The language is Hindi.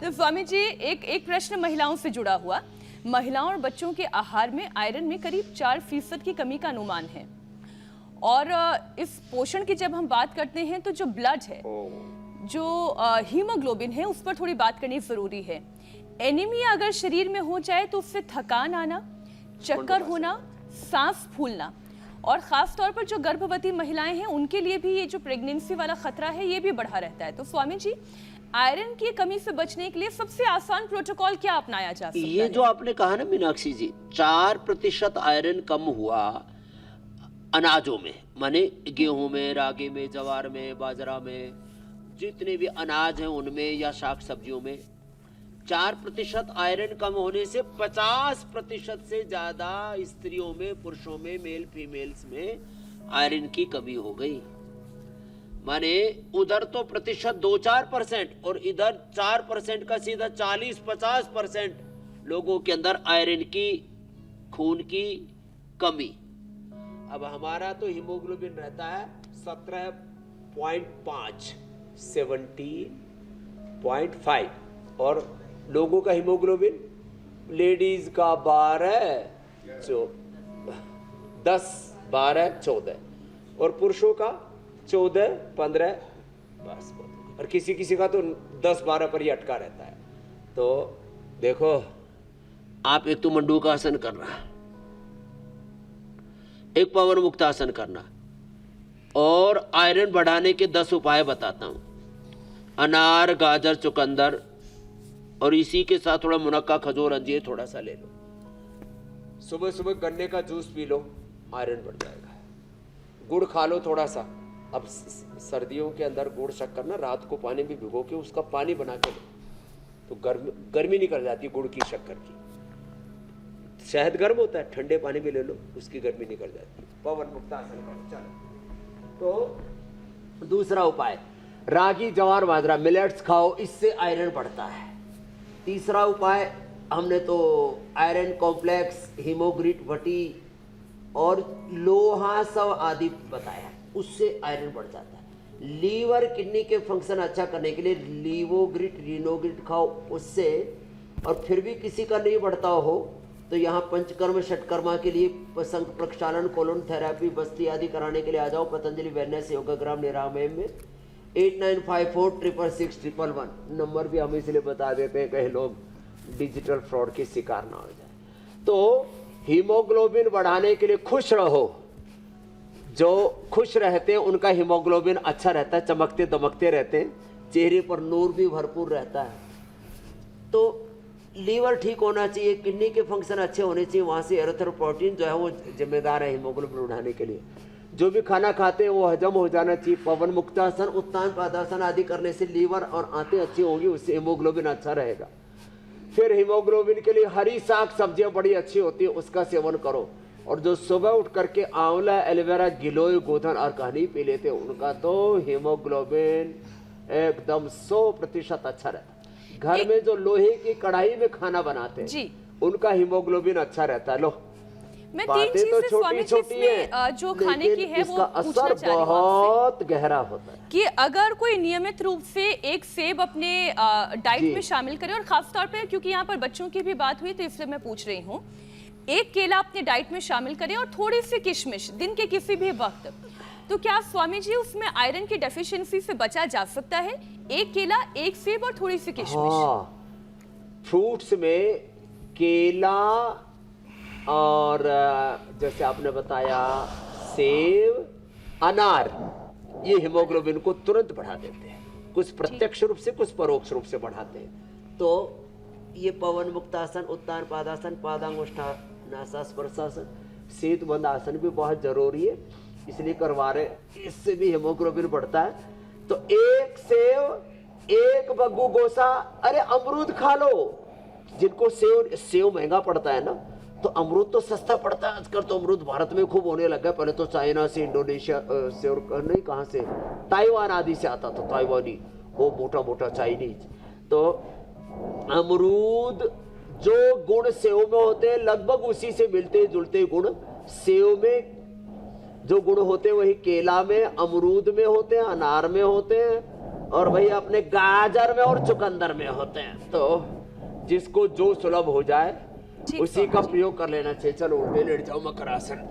तो स्वामी जी एक प्रश्न महिलाओं से जुड़ा हुआ। महिलाओं और बच्चों के आहार में आयरन में करीब 4% की कमी का अनुमान है। और इस पोषण की जब हम बात करते हैं तो जो ब्लड है, जो हीमोग्लोबिन है, उस पर थोड़ी बात करनी जरूरी है। एनीमिया अगर शरीर में हो जाए तो उससे थकान आना, चक्कर होना, सांस फूलना, और खास तौर पर जो गर्भवती महिलाएं हैं उनके लिए भी ये जो प्रेगनेंसी वाला खतरा है ये भी बढ़ा रहता है। तो स्वामी जी, आयरन की कमी से बचने के लिए सबसे आसान प्रोटोकॉल क्या अपनाया जा सकता है? ये जो आपने कहा ना मीनाक्षी जी, 4% आयरन कम हुआ अनाजों में, माने गेहूं में, रागी में, ज्वार में, बाजरा में, जितने भी अनाज हैं उनमें या शाक सब्जियों में 4% आयरन कम होने से 50% से ज्यादा स्त्रियों में, पुरुषों में, मेल फीमेल्स में आयरन की कमी हो गई। माने उधर तो प्रतिशत 2-4% और इधर 4% का सीधा 40-50% लोगों के अंदर आयरन की, खून की कमी। अब हमारा तो हीमोग्लोबिन रहता है 17.5, 17.5, और लोगों का हीमोग्लोबिन, लेडीज का 10, 12, 14 और पुरुषों का 14, 15, बस। और किसी किसी का तो 10, 12 पर ही अटका रहता है। तो देखो, आप एक तो मंडूकासन करना, एक पवन मुक्तासन करना, और आयरन बढ़ाने के 10 उपाय बताता हूं। अनार, गाजर, चुकंदर, और इसी के साथ थोड़ा मुनक्का, खजूर, अंजीर थोड़ा सा ले लो। सुबह सुबह गन्ने का जूस पी लो, आयरन बढ़ जाएगा। गुड़ खा लो थोड़ा सा। अब सर्दियों के अंदर गुड़ शक्कर ना रात को पानी में भिगो के उसका पानी बना के लो तो गर्मी निकल जाती है गुड़ की, शक्कर की। शहद गर्म होता है, ठंडे पानी में ले लो, उसकी गर्मी निकल जाती है। पवन मुक्तासन करो। चलो, तो दूसरा उपाय, रागी, जवार, बाजरा, मिलेट्स खाओ, इससे आयरन बढ़ता है। तीसरा उपाय हमने तो आयरन कॉम्प्लेक्स, हीमोग्रिट भटी और लोहा सब आदि बताया, उससे आयरन बढ़ जाता है। लीवर, किडनी के फंक्शन अच्छा करने के लिए लीवोग्रिट, रीनोग्रिट खाओ, उससे। और फिर भी किसी का नहीं बढ़ता हो तो यहाँ पंचकर्म षटकर्मा के लिए संघ प्रक्षालन, कोलोन थेरेपी, बस्ती आदि कराने के लिए आ जाओ पतंजलि वेलनेस योगाग्राम निरामय में। 8954666111 नंबर भी हम इसलिए बता देते हैं कहीं लोग डिजिटल फ्रॉड के शिकार ना हो जाए। तो हीमोग्लोबिन बढ़ाने के लिए खुश रहो। जो खुश रहते हैं उनका हीमोग्लोबिन अच्छा रहता है, चमकते दमकते रहते हैं, चेहरे पर नूर भी भरपूर रहता है। तो लीवर ठीक होना चाहिए, किडनी के फंक्शन अच्छे होने चाहिए, वहाँ से एरिथ्रोपोइटिन जो है वो जिम्मेदार है हीमोग्लोबिन बढ़ाने के लिए। जो भी खाना खाते हैं वो हजम हो जाना चाहिए। पवन मुक्तासन, उत्तान पादासन आदि करने से लीवर और आंतें अच्छी होंगी, उससे हीमोग्लोबिन अच्छा रहेगा। फिर हीमोग्लोबिन के लिए हरी साग सब्जियां बड़ी अच्छी होती है, उसका सेवन करो। और जो सुबह उठ करके आंवला, एलोवेरा, गिलोय, गोधन और कहनी पी लेते हैं, उनका तो हीमोग्लोबिन एकदम 100% अच्छा रहता है। घर में जो लोहे की कढ़ाई में खाना बनाते हैं उनका हीमोग्लोबिन अच्छा रहता है। लो, मैं तीन चीजें तो स्वामी जी इसमें जो खाने की है वो पूछना चाह रही हूं बहुत गहरा होता है कि अगर कोई नियमित रूप से एक सेब अपने डाइट में शामिल करे, और खासतौर पे क्योंकि यहाँ पर बच्चों की भी बात हुई तो इसलिए मैं पूछ रही हूँ, एक केला अपने डाइट में शामिल करें और थोड़ी सी किशमिश दिन के किसी भी वक्त, तो क्या स्वामी जी उसमें आयरन की डेफिशिएंसी से बचा जा सकता है? एक केला, एक सेब और थोड़ी सी किशमिश। फ्रूट्स में केला और जैसे आपने बताया सेब, अनार, ये हीमोग्लोबिन को तुरंत बढ़ा देते हैं। कुछ प्रत्यक्ष रूप से, कुछ परोक्ष रूप से बढ़ाते हैं। तो ये पवन मुक्तासन, उत्तान पादासन, पादांगुष्ठानासा स्पर्शासन, सेतुबंध आसन भी बहुत जरूरी है, इसलिए करवा रहे, इससे भी हीमोग्लोबिन बढ़ता है। तो एक सेव, एक बग्गू गोसा, अरे अमरूद खा लो। जिनको सेव महंगा पड़ता है ना, तो अमरूद तो सस्ता पड़ता है आजकल। तो अमरूद भारत में खूब होने लगा है। पहले तो चाइना से, इंडोनेशिया से, और नहीं कहाँ से, ताइवान आदि से आता था, ताइवानी, वो मोटा मोटा चाइनीज। तो अमरूद, जो गुण सेव में होते हैं लगभग उसी से मिलते जुलते गुण सेव में जो गुण होते हैं वही केला में, अमरूद में होते हैं, अनार में होते हैं, और भैया अपने गाजर में और चुकंदर में होते हैं। तो जिसको जो सुलभ हो जाए ठीक उसी का स्वामी जी। प्रयोग कर लेना चाहिए। चलो उल्टे लेट जाओ, मकर आसन।